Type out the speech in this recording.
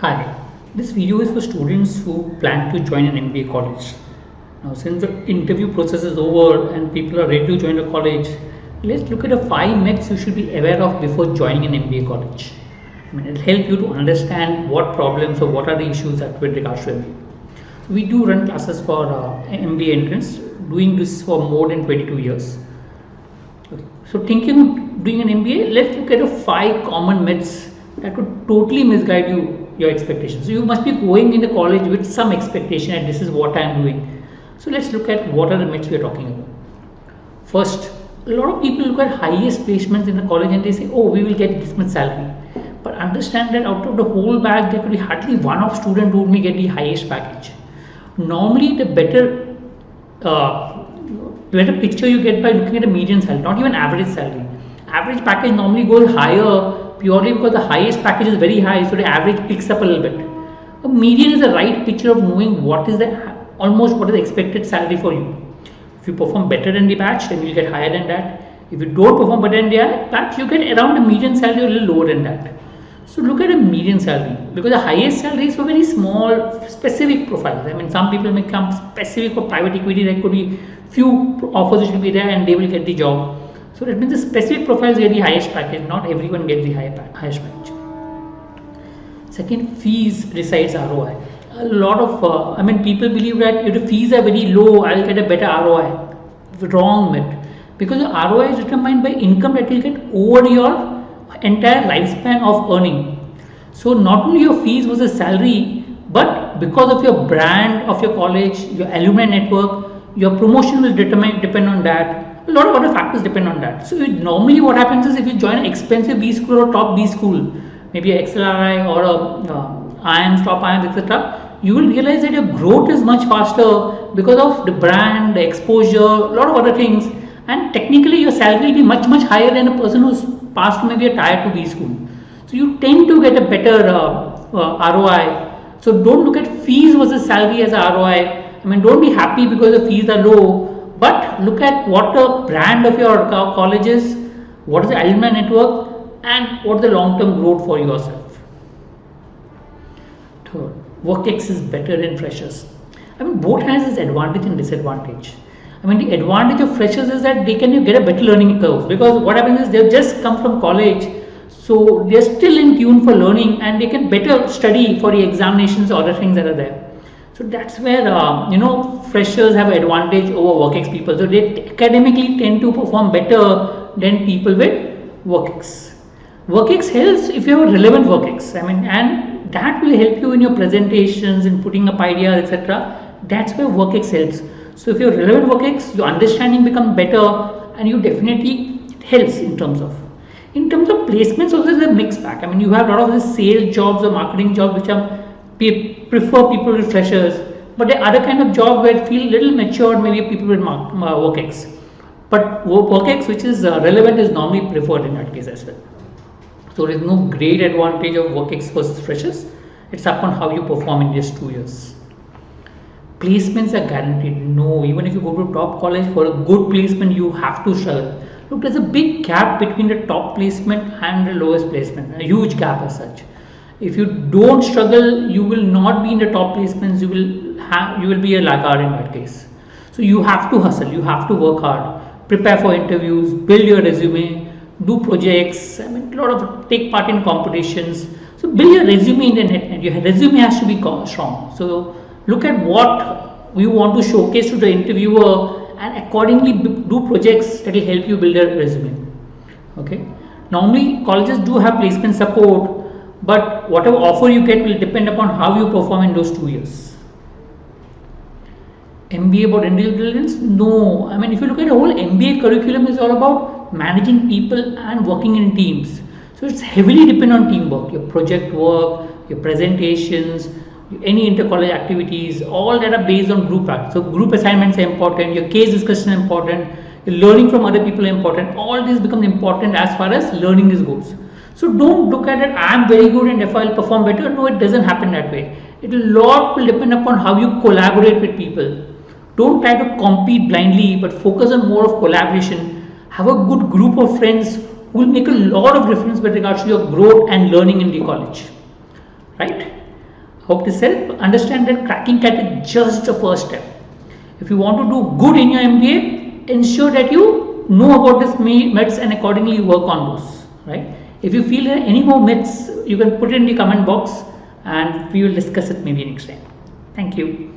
Hi, this video is for students who plan to join an MBA college. Now, since the interview process is over and people are ready to join a college, let's look at the 5 myths you should be aware of before joining an MBA college. It'll help you to understand what problems or what are the issues that with regards to MBA. So we do run classes for MBA Entrance, doing this for more than 22 years. Okay. So thinking of doing an MBA, let's look at the 5 common myths that could totally misguide your expectations. So you must be going in the college with some expectation that this is what I am doing. So let's look at what are the myths we are talking about. First, a lot of people look at highest placements in the college and they say, oh, we will get this much salary. But understand that out of the whole bag, there could be hardly one of student who may get the highest package. Normally, the better picture you get by looking at a median salary, not even average salary. Average package normally goes higher purely because the highest package is very high, so the average picks up a little bit. A median is the right picture of knowing what is the expected salary for you. If you perform better than the batch, then you get higher than that. If you don't perform better than the batch, you get around the median salary or a little lower than that. So look at a median salary, because the highest salary is for very small specific profiles. Some people may come specific for private equity. There could be few offers which will be there and they will get the job. So that means the specific profiles get the highest package, not everyone gets the highest package. Second, fees decides ROI. A lot of people believe that if the fees are very low, I'll get a better ROI. Wrong myth, because the ROI is determined by income that you get over your entire lifespan of earning. So not only your fees was a salary, but because of your brand of your college, your alumni network, your promotion will depend on that. A lot of other factors depend on that. So normally what happens is if you join an expensive B school or top B school, maybe a XLRI or a IIMs, top IIMs, etc., you will realize that your growth is much faster because of the brand, the exposure, a lot of other things, and technically your salary will be much much higher than a person who's passed maybe a tier 2 B school. So you tend to get a better ROI. So don't look at fees versus salary as a ROI. Don't be happy because the fees are low. But look at what the brand of your college is, what is the alumni network, and what is the long-term growth for yourself. Third, WorkX is better than freshers. Both has its advantage and disadvantage. The advantage of freshers is that they can get a better learning curve, because what happens is they've just come from college, so they're still in tune for learning and they can better study for the examinations or other things that are there. So that's where freshers have an advantage over WorkX people. So they academically tend to perform better than people with WorkX. WorkX helps if you have a relevant WorkX. and that will help you in your presentations, in putting up ideas, etc. That's where WorkX helps. So if you have relevant WorkX, your understanding becomes better, and you definitely it helps in terms of placements. Also, is a mixed bag. You have a lot of the sales jobs or marketing jobs which are prefer people with freshers, but there are other kind of job where it feel little matured, maybe people with WorkX. But WorkX which is relevant is normally preferred in that case as well. So there is no great advantage of WorkX versus freshers. It's up on how you perform in these 2 years. Placements are guaranteed. No, even if you go to top college for a good placement, you have to struggle. Look, there's a big gap between the top placement and the lowest placement, a huge gap as such. If you don't struggle, you will not be in the top placements. You will be a laggard in that case. So you have to hustle. You have to work hard. Prepare for interviews. Build your resume. Do projects. Take part in competitions. So build your resume in the net, and your resume has to be strong. So look at what you want to showcase to the interviewer, and accordingly do projects that will help you build a resume. Okay. Normally colleges do have placement support, but whatever offer you get will depend upon how you perform in those 2 years. MBA about intelligence? No. If you look at the whole MBA curriculum, is all about managing people and working in teams. So it's heavily dependent on teamwork, your project work, your presentations, any inter-college activities, all that are based on group work. So group assignments are important, your case discussion is important, your learning from other people are important. All this becomes important as far as learning goes. So don't look at it, I am very good and if I'll perform better. No, it doesn't happen that way. A lot will depend upon how you collaborate with people. Don't try to compete blindly, but focus on more of collaboration. Have a good group of friends who will make a lot of difference with regards to your growth and learning in the college. Right? Hope this helps. Understand that cracking CAT is just the first step. If you want to do good in your MBA, ensure that you know about these myths and accordingly you work on those, right? If you feel there are any more myths, you can put it in the comment box and we will discuss it maybe next time. Thank you.